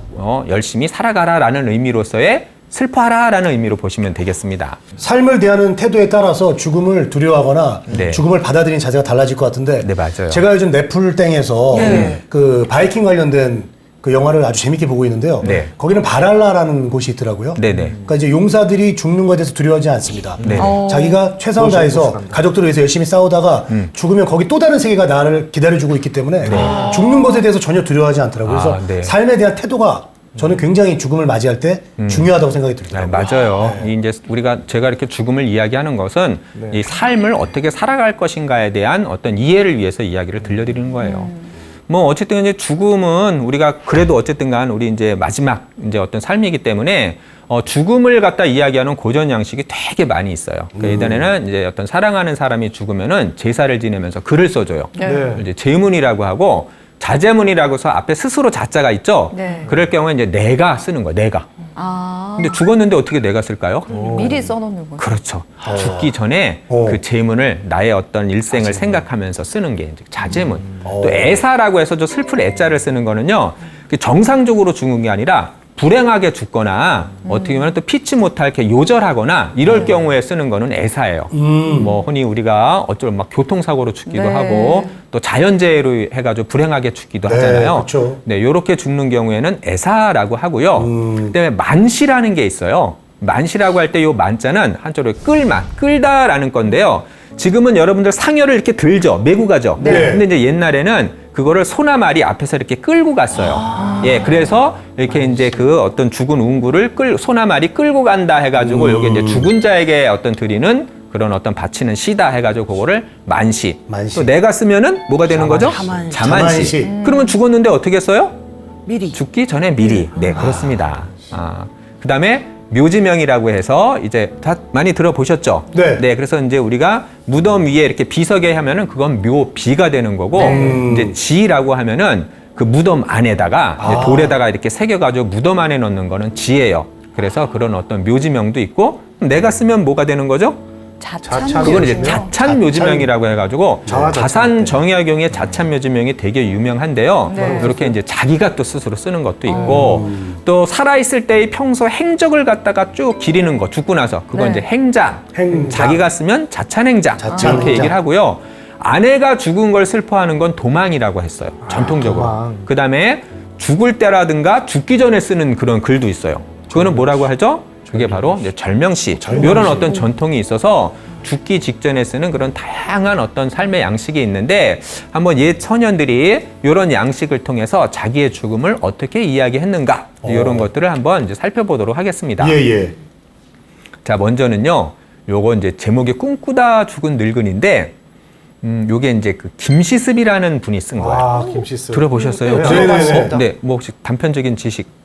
열심히 살아가라라는 의미로서의 슬퍼하라라는 의미로 보시면 되겠습니다. 삶을 대하는 태도에 따라서 죽음을 두려워하거나 네. 죽음을 받아들이는 자세가 달라질 것 같은데 네, 맞아요. 제가 요즘 넷플땡에서 그 바이킹 관련된 그 영화를 아주 재밌게 보고 있는데요. 네. 거기는 바랄라라는 곳이 있더라고요. 네네. 그러니까 이제 용사들이 죽는 것에 대해서 두려워하지 않습니다. 네. 자기가 최선을 다해서 가족들을 위해서 열심히 싸우다가 죽으면 거기 또 다른 세계가 나를 기다려주고 있기 때문에 죽는 것에 대해서 전혀 두려워하지 않더라고요. 그래서 네. 삶에 대한 태도가 저는 굉장히 죽음을 맞이할 때 중요하다고 생각이 들더라고요. 맞아요. 이제 제가 이렇게 죽음을 이야기하는 것은 이 삶을 어떻게 살아갈 것인가에 대한 어떤 이해를 위해서 이야기를 들려드리는 거예요. 뭐 어쨌든 이제 죽음은 우리가 그래도 어쨌든 간 우리 이제 마지막 이제 어떤 삶이기 때문에 죽음을 갖다 이야기하는 고전 양식이 되게 많이 있어요. 그러니까 예전에는 이제 어떤 사랑하는 사람이 죽으면은 제사를 지내면서 글을 써줘요. 네. 이제 제문이라고 하고 자제문이라고 해서 앞에 스스로 자자가 있죠. 네. 그럴 경우에 이제 내가 쓰는 거야, 내가. 아, 근데 죽었는데 어떻게 내가 쓸까요? 미리 써놓는 거죠. 그렇죠. 죽기 전에 그 제문을 나의 어떤 일생을 생각하면서 쓰는 게 이제 자제문. 또 애사라고 해서 저 슬픈 애자를 쓰는 거는요. 정상적으로 죽는 게 아니라 불행하게 죽거나 어떻게 보면 또 피치 못할 이렇게 요절하거나 이럴 경우에 쓰는 거는 애사예요. 뭐 흔히 우리가 어쩔 막 교통사고로 죽기도 네. 하고 또 자연재해로 해가지고 불행하게 죽기도 네, 하잖아요. 그렇죠. 네, 요렇게 죽는 경우에는 애사라고 하고요. 그다음에 만시라는 게 있어요. 만시라고 할 때 요 만자는 한자로 끌다라는 건데요. 지금은 여러분들 상여를 이렇게 들죠. 메고 가죠. 네. 근데 이제 옛날에는 그거를 소나말이 앞에서 이렇게 끌고 갔어요. 예, 그래서 이렇게 이제 그 어떤 죽은 운구를 소나말이 끌고 간다 해가지고 여기 이제 죽은 자에게 어떤 드리는 그런 어떤 바치는 시다 해가지고 그거를 만시. 만시. 또 내가 쓰면은 뭐가 되는 거죠? 자만시. 자만시. 그러면 죽었는데 어떻게 써요? 미리. 죽기 전에 미리. 네, 그렇습니다. 그다음에 묘지명이라고 해서 이제 다 많이 들어보셨죠? 네. 그래서 이제 우리가 무덤 위에 이렇게 비서게 하면은 그건 묘비가 되는 거고, 이제 지라고 하면은 그 무덤 안에다가 이제 돌에다가 이렇게 새겨가지고 무덤 안에 넣는 거는 지예요. 그래서 그런 어떤 묘지명도 있고, 그럼 내가 쓰면 뭐가 되는 거죠? 자찬. 그건 이제 자찬 묘지명이라고 해가지고 자화자찬. 가산 정약용의 자찬 묘지명이 되게 유명한데요. 네. 이렇게 이제 자기가 또 스스로 쓰는 것도 있고 또 살아있을 때의 평소 행적을 갖다가 쭉 기리는 거 죽고 나서 그건 네. 이제 행자. 행자. 자기가 쓰면 자찬행자 자찬행자. 이렇게 얘기를 하고요. 아내가 죽은 걸 슬퍼하는 건 도망이라고 했어요. 전통적으로. 도망. 그다음에 죽을 때라든가 죽기 전에 쓰는 그런 글도 있어요. 그거는 뭐라고 하죠? 그게 바로 이제 절명시. 이런 어떤 전통이 있어서 죽기 직전에 쓰는 그런 다양한 어떤 삶의 양식이 있는데 한번 옛 처년들이 이런 양식을 통해서 자기의 죽음을 어떻게 이야기했는가 이런 것들을 한번 이제 살펴보도록 하겠습니다. 예. 자, 먼저는요. 요거 이제 제목이 꿈꾸다 죽은 늙은인데 요게 이제 그 김시습이라는 분이 쓴 거예요. 김치스. 들어보셨어요? 네, 네. 네, 뭐 혹시 단편적인 지식?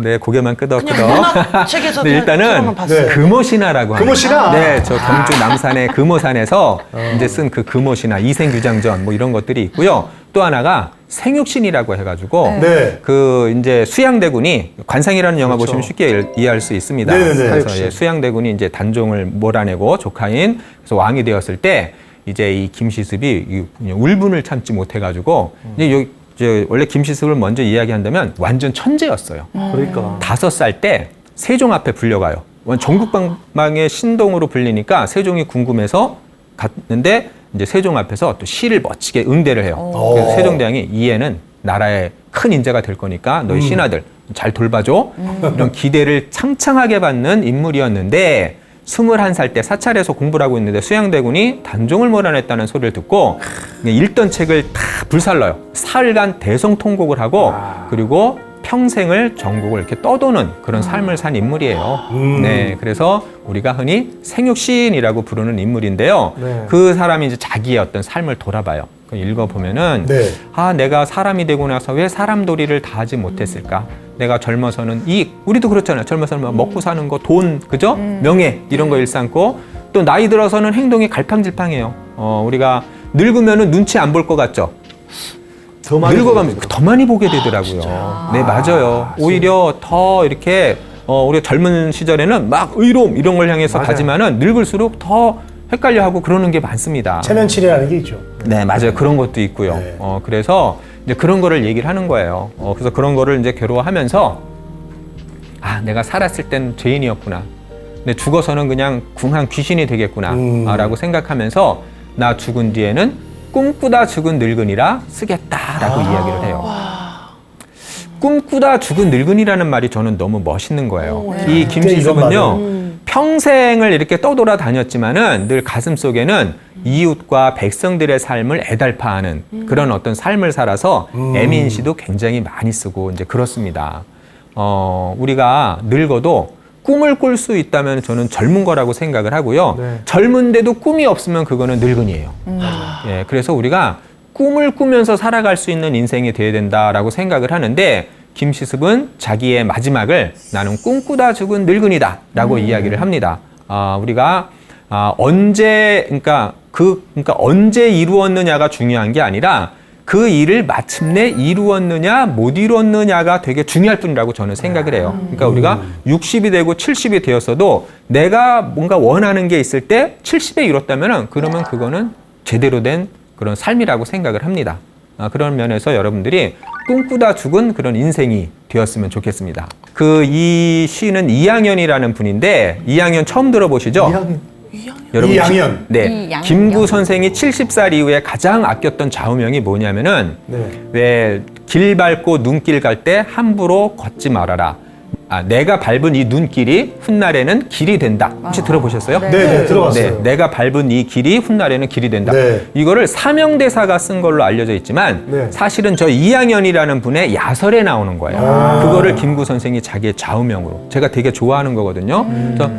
네, 고개만 끄덕끄덕. 그냥 문학 책에서 네, 일단은 들어만 봤어요. 금오신화라고 합니다. 금오신화? 네, 저 경주 남산의 금오산에서 이제 쓴 그 금오신화, 이생규장전 뭐 이런 것들이 있고요. 또 하나가 생육신이라고 해가지고 네. 그 이제 수양대군이 관상이라는 영화 그렇죠. 보시면 쉽게 이해할 수 있습니다. 네네네. 그래서 사육신. 예, 수양대군이 이제 단종을 몰아내고 조카인 그래서 왕이 되었을 때 이제 이 김시습이 이 울분을 참지 못해가지고 이제 원래 김시습을 먼저 이야기한다면 완전 천재였어요. 그러니까. 5살 때 세종 앞에 불려가요. 전국방방의 신동으로 불리니까 세종이 궁금해서 갔는데 이제 세종 앞에서 또 시를 멋지게 응대를 해요. 그래서 세종대왕이 이 애는 나라의 큰 인재가 될 거니까 너희 신하들 잘 돌봐줘. 이런 기대를 창창하게 받는 인물이었는데 21살 때 사찰에서 공부를 하고 있는데 수양대군이 단종을 몰아냈다는 소리를 듣고 읽던 책을 다 불살러요. 사흘간 대성통곡을 하고 그리고 평생을 전국을 이렇게 떠도는 그런 삶을 산 인물이에요. 네, 그래서 우리가 흔히 생육시인이라고 부르는 인물인데요. 네. 그 사람이 이제 자기의 어떤 삶을 돌아봐요. 읽어보면은 네. 내가 사람이 되고 나서 왜 사람 도리를 다 하지 못했을까? 내가 젊어서는 우리도 그렇잖아요. 젊어서는 먹고 사는 거, 돈, 그죠? 명예 이런 거 일삼고 또 나이 들어서는 행동이 갈팡질팡해요. 우리가 늙으면은 눈치 안 볼 것 같죠? 더 많이 늙어가면 더 많이 보게 되더라고요. 네, 맞아요. 오히려 더 이렇게 우리가 젊은 시절에는 막 의로움 이런 걸 향해서 맞아요. 가지만은 늙을수록 더 헷갈려하고 그러는 게 많습니다. 체면치레라는 게 있죠. 네, 맞아요. 그런 것도 있고요. 네. 그래서 이제 그런 거를 얘기를 하는 거예요. 그래서 그런 거를 이제 괴로워하면서 내가 살았을 땐 죄인이었구나. 근데 죽어서는 그냥 궁한 귀신이 되겠구나. 라고 생각하면서 나 죽은 뒤에는 꿈꾸다 죽은 늙은이라 쓰겠다라고 이야기를 해요. 꿈꾸다 죽은 늙은이라는 말이 저는 너무 멋있는 거예요. 이 이런 김시숙은요. 평생을 이렇게 떠돌아다녔지만은 늘 가슴속에는 이웃과 백성들의 삶을 애달파하는 그런 어떤 삶을 살아서 애민시도 굉장히 많이 쓰고 이제 그렇습니다. 우리가 늙어도 꿈을 꿀 수 있다면 저는 젊은 거라고 생각을 하고요. 네. 젊은데도 꿈이 없으면 그거는 늙은이에요. 예, 그래서 우리가 꿈을 꾸면서 살아갈 수 있는 인생이 돼야 된다라고 생각을 하는데 김시숙은 자기의 마지막을 나는 꿈꾸다 죽은 늙은이다라고 이야기를 합니다. 우리가 언제 언제 이루었느냐가 중요한 게 아니라 그 일을 마침내 이루었느냐 못 이루었느냐가 되게 중요할 뿐이라고 저는 생각을 해요. 그러니까 우리가 60이 되고 70이 되었어도 내가 뭔가 원하는 게 있을 때 70에 이뤘다면은 그러면 그거는 제대로 된 그런 삶이라고 생각을 합니다. 그런 면에서 여러분들이 꿈꾸다 죽은 그런 인생이 되었으면 좋겠습니다. 이 시인은 이양현이라는 분인데 이양현 처음 들어보시죠? 여러분, 이양현. 네, 이양현. 김구 선생이 70살 이후에 가장 아꼈던 좌우명이 뭐냐면은 네. 왜 길 밟고 눈길 갈 때 함부로 걷지 말아라. 내가 밟은 이 눈길이 훗날에는 길이 된다. 혹시 들어보셨어요? 네, 들어봤어요. 네, 내가 밟은 이 길이 훗날에는 길이 된다. 네. 이거를 사명대사가 쓴 걸로 알려져 있지만 네. 사실은 저 이양현이라는 분의 야설에 나오는 거예요. 그거를 김구 선생이 자기의 좌우명으로 제가 되게 좋아하는 거거든요. 그래서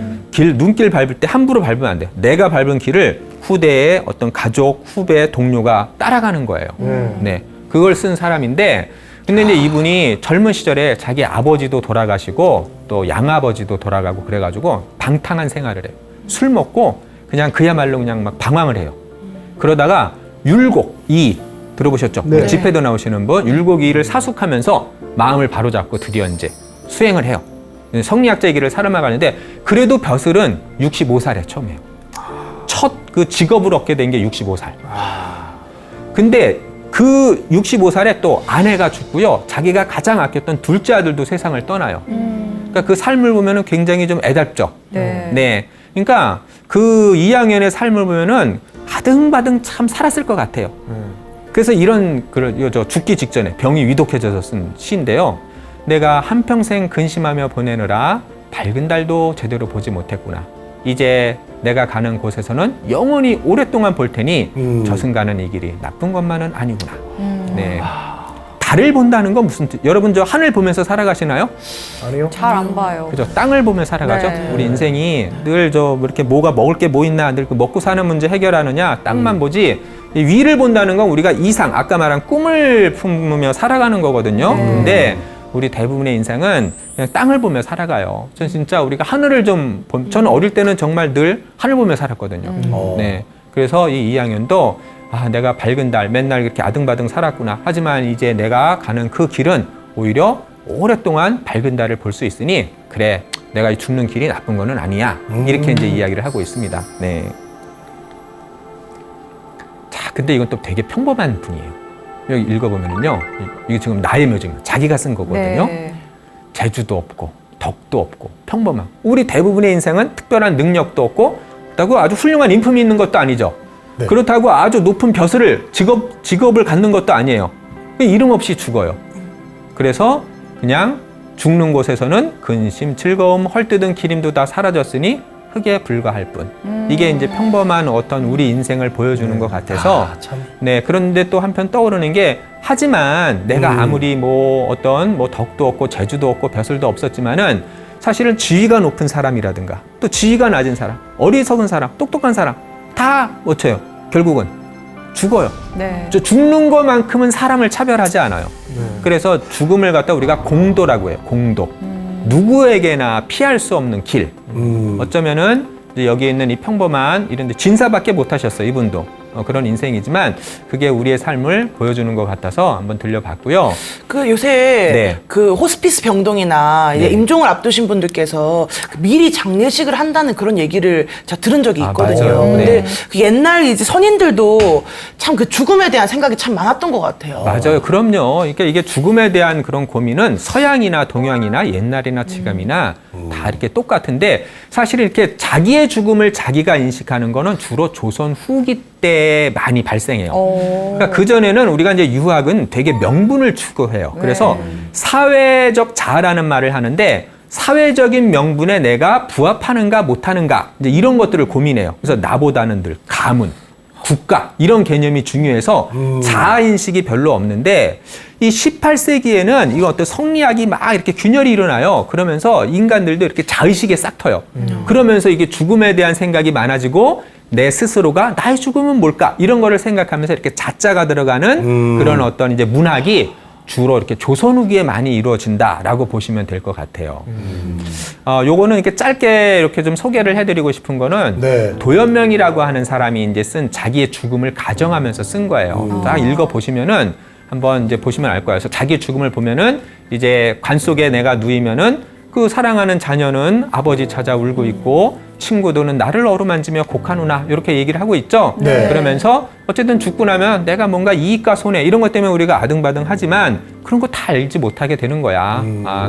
눈길 밟을 때 함부로 밟으면 안 돼요. 내가 밟은 길을 후대의 어떤 가족, 후배, 동료가 따라가는 거예요. 네, 그걸 쓴 사람인데 근데 이제 이분이 젊은 시절에 자기 아버지도 돌아가시고 또 양아버지도 돌아가고 그래가지고 방탕한 생활을 해요. 술 먹고 그냥 그야말로 그냥 막 방황을 해요. 그러다가 율곡이 들어보셨죠? 네. 집회도 나오시는 분 율곡이를 사숙하면서 마음을 바로잡고 드디어 이제 수행을 해요. 성리학자의 길을 살아나가는데 그래도 벼슬은 65살에 처음 해요. 첫 그 직업을 얻게 된 게 65살. 근데 그 65살에 또 아내가 죽고요. 자기가 가장 아꼈던 둘째 아들도 세상을 떠나요. 그러니까 그 삶을 보면은 굉장히 좀 애달죠. 네. 네. 그러니까 그 이양현의 삶을 보면은 아등바등 참 살았을 것 같아요. 그래서 저 죽기 직전에 병이 위독해져서 쓴 시인데요. 내가 한평생 근심하며 보내느라 밝은 달도 제대로 보지 못했구나. 이제 내가 가는 곳에서는 영원히 오랫동안 볼 테니 저승가는 이 길이 나쁜 것만은 아니구나. 네. 달을 본다는 건 무슨 뜻? 여러분 저 하늘 보면서 살아가시나요? 아니요. 잘 안 봐요. 그죠? 땅을 보며 살아가죠. 네. 우리 인생이 늘 이렇게 뭐가 먹을 게 뭐 있나, 늘 그 먹고 사는 문제 해결하느냐, 땅만 보지. 이 위를 본다는 건 우리가 이상, 아까 말한 꿈을 품으며 살아가는 거거든요. 근데 우리 대부분의 인생은 그냥 땅을 보며 살아가요. 전 진짜 우리가 하늘을 저는 어릴 때는 정말 늘 하늘 보며 살았거든요. 네. 그래서 이 이양현도 내가 밝은 달 맨날 이렇게 아등바등 살았구나. 하지만 이제 내가 가는 그 길은 오히려 오랫동안 밝은 달을 볼 수 있으니 그래, 내가 이 죽는 길이 나쁜 거는 아니야. 이렇게 이제 이야기를 하고 있습니다. 네. 자, 근데 이건 또 되게 평범한 분이에요. 여기 읽어보면은요, 이게 지금 나의 묘지입니다. 자기가 쓴 거거든요. 네. 재주도 없고 덕도 없고 평범한. 우리 대부분의 인생은 특별한 능력도 없고 그렇다고 아주 훌륭한 인품이 있는 것도 아니죠. 네. 그렇다고 아주 높은 벼슬을 직업을 갖는 것도 아니에요. 이름 없이 죽어요. 그래서 그냥 죽는 곳에서는 근심, 즐거움, 헐뜯은 기림도 다 사라졌으니 흙에 불과할 뿐. 이게 이제 평범한 어떤 우리 인생을 보여주는 것 같아서 참. 네, 그런데 또 한편 떠오르는 게 하지만 내가 아무리 뭐 어떤 뭐 덕도 없고 재주도 없고 벼슬도 없었지만은 사실은 지위가 높은 사람이라든가 또 지위가 낮은 사람, 어리석은 사람, 똑똑한 사람 다 어때요? 결국은 죽어요. 네. 저 죽는 것만큼은 사람을 차별하지 않아요. 그래서 죽음을 갖다 우리가 공도라고 해요. 공도. 누구에게나 피할 수 없는 길. 어쩌면은 이제 여기 있는 이 평범한 이런 데 진사밖에 못 하셨어요. 이분도. 그런 인생이지만 그게 우리의 삶을 보여주는 것 같아서 한번 들려봤고요. 그 요새 네. 그 호스피스 병동이나 이제 네. 임종을 앞두신 분들께서 그 미리 장례식을 한다는 그런 얘기를 제가 들은 적이 아, 있거든요. 맞아요. 근데 네. 그 옛날 이제 선인들도 참 그 죽음에 대한 생각이 참 많았던 것 같아요. 맞아요. 그럼요. 그러니까 이게 죽음에 대한 그런 고민은 서양이나 동양이나 옛날이나 지금이나 다 이렇게 똑같은데 사실 이렇게 자기의 죽음을 자기가 인식하는 거는 주로 조선 후기 때 많이 발생해요. 그러니까 그전에는 우리가 이제 유학은 되게 명분을 추구해요. 그래서 사회적 자아라는 말을 하는데 사회적인 명분에 내가 부합하는가 못하는가 이제 이런 것들을 고민해요. 그래서 나보다는 늘 가문, 국가 이런 개념이 중요해서 자아인식이 별로 없는데 이 18세기에는 이거 어떤 성리학이 막 이렇게 균열이 일어나요. 그러면서 인간들도 이렇게 자의식에 싹 터요. 그러면서 이게 죽음에 대한 생각이 많아지고 내 스스로가 나의 죽음은 뭘까 이런 거를 생각하면서 이렇게 자자가 들어가는 그런 어떤 이제 문학이 주로 이렇게 조선 후기에 많이 이루어진다라고 보시면 될 것 같아요. 요거는 이렇게 짧게 이렇게 좀 소개를 해드리고 싶은 거는 네. 도연명이라고 하는 사람이 이제 쓴 자기의 죽음을 가정하면서 쓴 거예요. 딱 읽어 보시면은 한번 이제 보시면 알 거예요. 그래서 자기의 죽음을 보면은 이제 관 속에 내가 누이면은 그 사랑하는 자녀는 아버지 찾아 울고 있고 친구들은 나를 어루만지며 곡하누나 이렇게 얘기를 하고 있죠. 네. 그러면서 어쨌든 죽고 나면 내가 뭔가 이익과 손해 이런 것 때문에 우리가 아등바등 하지만 그런 거 다 알지 못하게 되는 거야.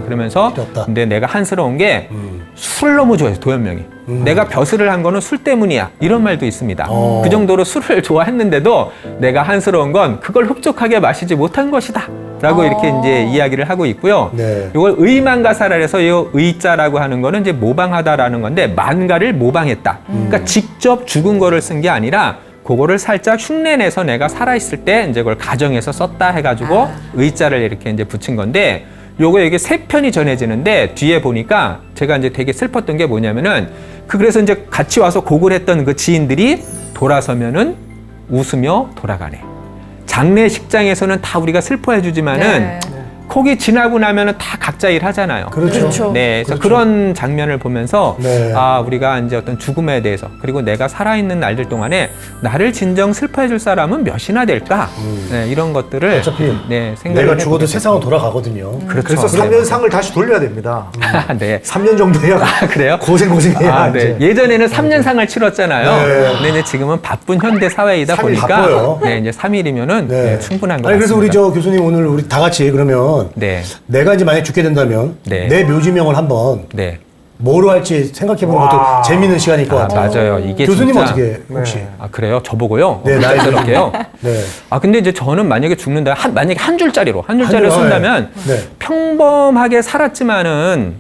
그러면서 필요 없다. 근데 내가 한스러운 게 술을 너무 좋아해서 도연명이. 내가 벼슬을 한 거는 술 때문이야. 이런 말도 있습니다. 그 정도로 술을 좋아했는데도 내가 한스러운 건 그걸 흡족하게 마시지 못한 것이다. 라고 이렇게 이제 이야기를 하고 있고요. 네. 이걸 의만가사라 해서 이 의자라고 하는 거는 이제 모방하다라는 건데 만가를 모방했다. 그러니까 직접 죽은 거를 쓴 게 아니라 그거를 살짝 흉내내서 내가 살아있을 때 이제 그걸 가정해서 썼다 해가지고 의자를 이렇게 이제 붙인 건데 요거 이게 세 편이 전해지는데 뒤에 보니까 제가 이제 되게 슬펐던 게 뭐냐면은 그래서 이제 같이 와서 곡을 했던 그 지인들이 돌아서면은 웃으며 돌아가네. 장례식장에서는 다 우리가 슬퍼해 주지만은 네. 거기 지나고 나면은 다 각자 일 하잖아요. 그렇죠. 네, 그래서 그런 장면을 보면서 네. 아 우리가 이제 어떤 죽음에 대해서 그리고 내가 살아있는 날들 동안에 나를 진정 슬퍼해줄 사람은 몇이나 될까? 네, 이런 것들을 어차피 네, 생각을 내가 죽어도 해보게 세상은 돌아가거든요. 그렇죠. 그래서 네. 3년 상을 다시 돌려야 됩니다. 네. 3년 정도 해야 그래요? 고생해야 아, 네. 이제. 예전에는 3년상을 치렀잖아요. 네. 근데 이제 지금은 바쁜 현대 사회이다 3일 보니까 바빠요. 네, 이제 3일이면은 네. 충분한 것 아니 같습니다. 그래서 우리 저 교수님 오늘 우리 다 같이 그러면 네. 내가 이제 만약 죽게 된다면 네. 내 묘지명을 한번 네. 뭐로 할지 생각해보는 것도 재밌는 시간일 것 아, 같아요. 맞아요. 이게 교수님 진짜 어떻게 혹시? 아, 그래요? 저보고요? 네, 나이 나이스럽게요? 네. 아, 근데 이제 저는 만약에 죽는다, 만약에 한 줄짜리로 줄, 쓴다면 네. 평범하게 살았지만은,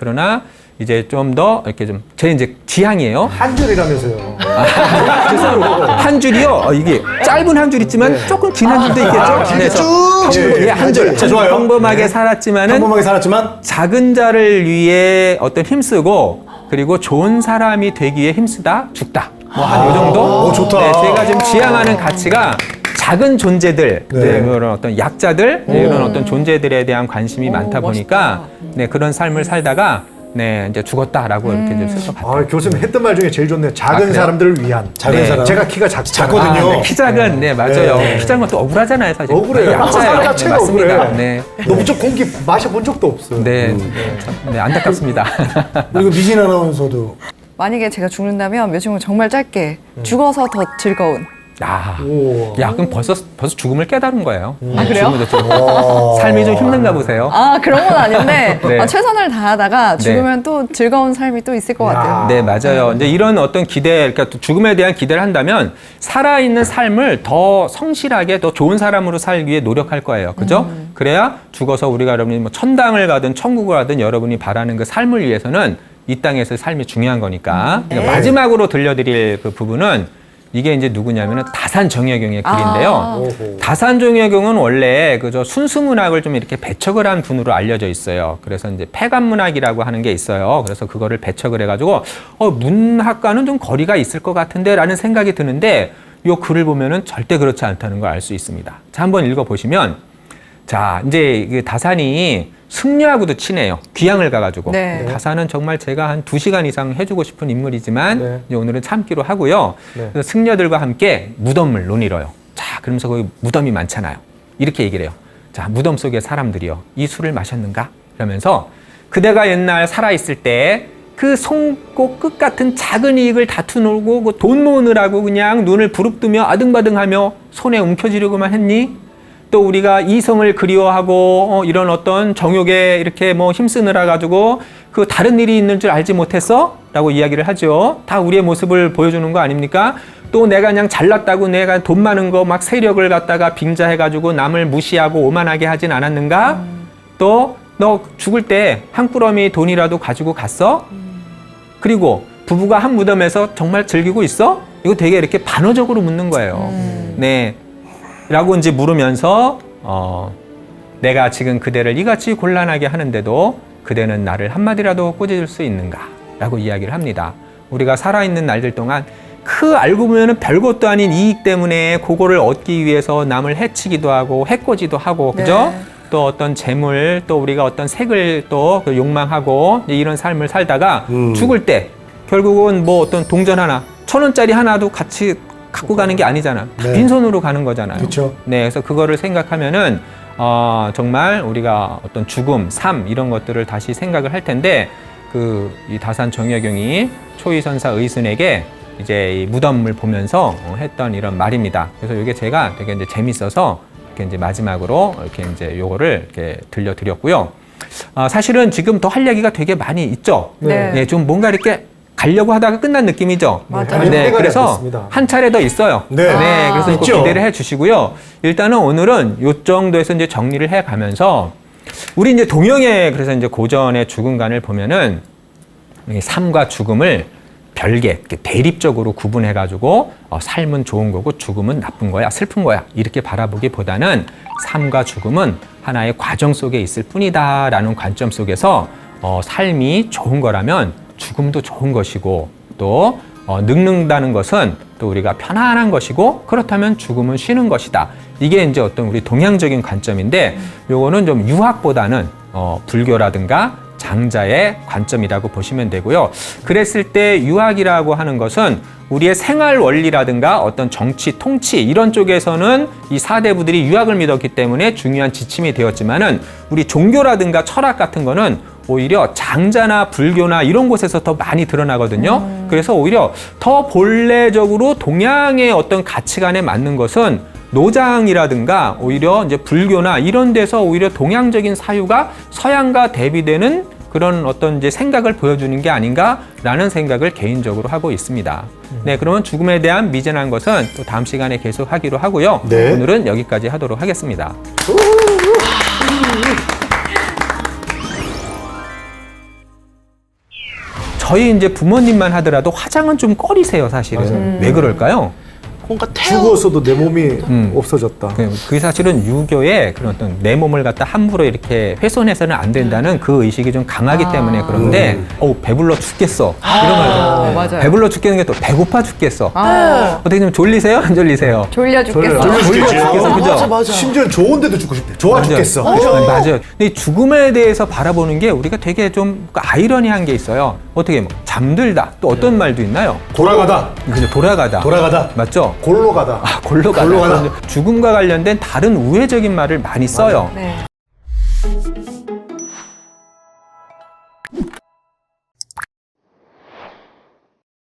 그러나 이제 좀 더 이렇게 좀, 제 이제 지향이에요. 한 줄이라면서요. 한 줄이요? 이게 짧은 한 줄 있지만 조금 긴 한 줄도 있겠죠? 길게 그래서 쭉. 예, 한 줄. 자, 좋아요. 평범하게 살았지만은 평범하게 살았지만 작은 자를 위해 어떤 힘쓰고 그리고 좋은 사람이 되기 위해 힘쓰다 죽다. 뭐 한 요 정도? 오, 좋다. 네, 제가 지금 지향하는 가치가 작은 존재들, 네. 네, 그런 어떤 약자들, 네, 이런 어떤 존재들에 대한 관심이 많다 보니까 네, 그런 삶을 살다가 네, 이제 죽었다라고 이렇게 좀 쓸 것 같아요. 아, 교수님 했던 말 중에 제일 좋네요. 작은 그래요? 사람들을 위한. 작은 네. 사람. 제가 키가 작거든요. 작거든요. 네, 키 작은, 네, 맞아요. 네. 키 작은 것도 억울하잖아요, 사실. 억울해요. 약자예요. 사람 자체가 맞습니다. 억울해. 네. 노부적 공기 마셔본 적도 없어요. 네, 네, 안타깝습니다. 그리고 미진 아나운서도 만약에 제가 죽는다면 묘지명을 정말 짧게 죽어서 더 즐거운. 야, 그럼 벌써 죽음을 깨달은 거예요. 아, 그래요? 죽음을 좀 삶이 좀 힘든가 보세요. 아 그런 건 아닌데 네. 최선을 다하다가 죽으면 또 즐거운 삶이 또 있을 것 같아요. 네, 맞아요. 이제 이런 어떤 기대, 그러니까 또 죽음에 대한 기대를 한다면 살아있는 삶을 더 성실하게 더 좋은 사람으로 살기 위해 노력할 거예요. 그죠? 그래야 죽어서 우리가 여러분이 뭐 천당을 가든 천국을 가든 여러분이 바라는 그 삶을 위해서는 이 땅에서의 삶이 중요한 거니까. 그러니까 마지막으로 들려드릴 그 부분은 이게 이제 누구냐면은 다산정여경의 글인데요. 다산정여경은 원래 그저 순수문학을 좀 이렇게 배척을 한 분으로 알려져 있어요. 그래서 이제 폐간문학이라고 하는 게 있어요. 그래서 그거를 배척을 해가지고 문학과는 좀 거리가 있을 것 같은데라는 생각이 드는데 이 글을 보면은 절대 그렇지 않다는 걸 알 수 있습니다. 자, 한번 읽어보시면 자, 이제 그 다산이 승려하고도 친해요. 귀향을 가가지고. 네. 다산은 정말 제가 한 2시간 이상 해주고 싶은 인물이지만 네. 이제 오늘은 참기로 하고요. 네. 그래서 승려들과 함께 무덤을 논의러요. 자, 그러면서 거기 무덤이 많잖아요. 이렇게 얘기를 해요. 자, 무덤 속의 사람들이요. 이 술을 마셨는가? 이러면서 그대가 옛날 살아있을 때 그 손꼽 끝 같은 작은 이익을 다투놀고 그 돈 모으느라고 그냥 눈을 부릅뜨며 아등바등하며 손에 움켜쥐려고만 했니? 또 우리가 이성을 그리워하고 이런 어떤 정욕에 이렇게 뭐 힘쓰느라 가지고 그 다른 일이 있는 줄 알지 못했어? 라고 이야기를 하죠. 다 우리의 모습을 보여주는 거 아닙니까? 또 내가 그냥 잘났다고 내가 돈 많은 거 막 세력을 갖다가 빙자해가지고 남을 무시하고 오만하게 하진 않았는가? 또 너 죽을 때 한 꾸러미 돈이라도 가지고 갔어? 그리고 부부가 한 무덤에서 정말 즐기고 있어? 이거 되게 이렇게 반어적으로 묻는 거예요. 네. 라고 이제 물으면서 내가 지금 그대를 이같이 곤란하게 하는데도 그대는 나를 한마디라도 꼬집을 수 있는가? 라고 이야기를 합니다. 우리가 살아있는 날들 동안 그 알고 보면 별것도 아닌 이익 때문에 그거를 얻기 위해서 남을 해치기도 하고 해코지도 하고 그죠? 네. 또 어떤 재물 또 우리가 어떤 색을 또 욕망하고 이런 삶을 살다가 죽을 때 결국은 뭐 어떤 동전 하나 1,000원짜리 하나도 같이 갖고 가는 게 아니잖아. 네. 빈손으로 가는 거잖아요. 그쵸. 네, 그래서 그거를 생각하면은 정말 우리가 어떤 죽음, 삶 이런 것들을 다시 생각을 할 텐데 이 다산정여경이 초이선사 의순에게 이제 이 무덤을 보면서 했던 이런 말입니다. 그래서 이게 제가 되게 이제 재밌어서 이렇게 이제 마지막으로 이렇게 이제 요거를 이렇게 들려드렸고요. 사실은 지금 더 할 얘기가 되게 많이 있죠. 네. 네, 좀 뭔가 이렇게 가려고 하다가 끝난 느낌이죠. 맞아요. 네, 때가 그래서 됐습니다. 한 차례 더 있어요. 네. 그래서 이거 있죠. 기대를 해 주시고요. 일단은 오늘은 요 정도에서 이제 정리를 해 가면서 우리 이제 동영의 그래서 이제 고전의 죽음관을 보면은 이 삶과 죽음을 별개, 이렇게 대립적으로 구분해 가지고 삶은 좋은 거고 죽음은 나쁜 거야, 슬픈 거야 이렇게 바라보기보다는 삶과 죽음은 하나의 과정 속에 있을 뿐이다라는 관점 속에서 삶이 좋은 거라면 죽음도 좋은 것이고 또 늙는다는 것은 또 우리가 편안한 것이고 그렇다면 죽음은 쉬는 것이다. 이게 이제 어떤 우리 동양적인 관점인데 요거는 좀 유학보다는 불교라든가 장자의 관점이라고 보시면 되고요. 그랬을 때 유학이라고 하는 것은 우리의 생활 원리라든가 어떤 정치, 통치 이런 쪽에서는 이 사대부들이 유학을 믿었기 때문에 중요한 지침이 되었지만은 우리 종교라든가 철학 같은 거는 오히려 장자나 불교나 이런 곳에서 더 많이 드러나거든요. 그래서 오히려 더 본래적으로 동양의 어떤 가치관에 맞는 것은 노장이라든가 오히려 이제 불교나 이런 데서 오히려 동양적인 사유가 서양과 대비되는 그런 어떤 이제 생각을 보여주는 게 아닌가라는 생각을 개인적으로 하고 있습니다. 네, 그러면 죽음에 대한 미진한 것은 또 다음 시간에 계속 하기로 하고요. 네. 오늘은 여기까지 하도록 하겠습니다. 저희 이제 부모님만 하더라도 화장은 좀 꺼리세요, 사실은. 왜 그럴까요? 뭔가 죽어서도 내 몸이 없어졌다. 그게 사실은 유교에 그런 어떤 내 몸을 갖다 함부로 이렇게 훼손해서는 안 된다는 그 의식이 좀 강하기 때문에 그런데 배불러 죽겠어 이런 말이에요. 맞아요. 배불러 죽겠는 게 또 배고파 죽겠어. 아, 어떻게 좀 졸리세요? 안 졸리세요? 졸려 죽겠어. 졸려 졸려 죽겠죠. 죽겠어, 그죠? 맞아, 맞아. 심지어 좋은데도 죽고 싶대. 좋아 맞아요. 죽겠어. 맞아요. 근데 이 죽음에 대해서 바라보는 게 우리가 되게 좀 아이러니한 게 있어요. 어떻게 뭐 잠들다 또 어떤 말도 있나요? 돌아가다. 그죠? 돌아가다. 돌아가다. 맞죠? 골로 가다. 골로 가다. 골로 가다. 죽음과 관련된 다른 우회적인 말을 많이 써요. 네.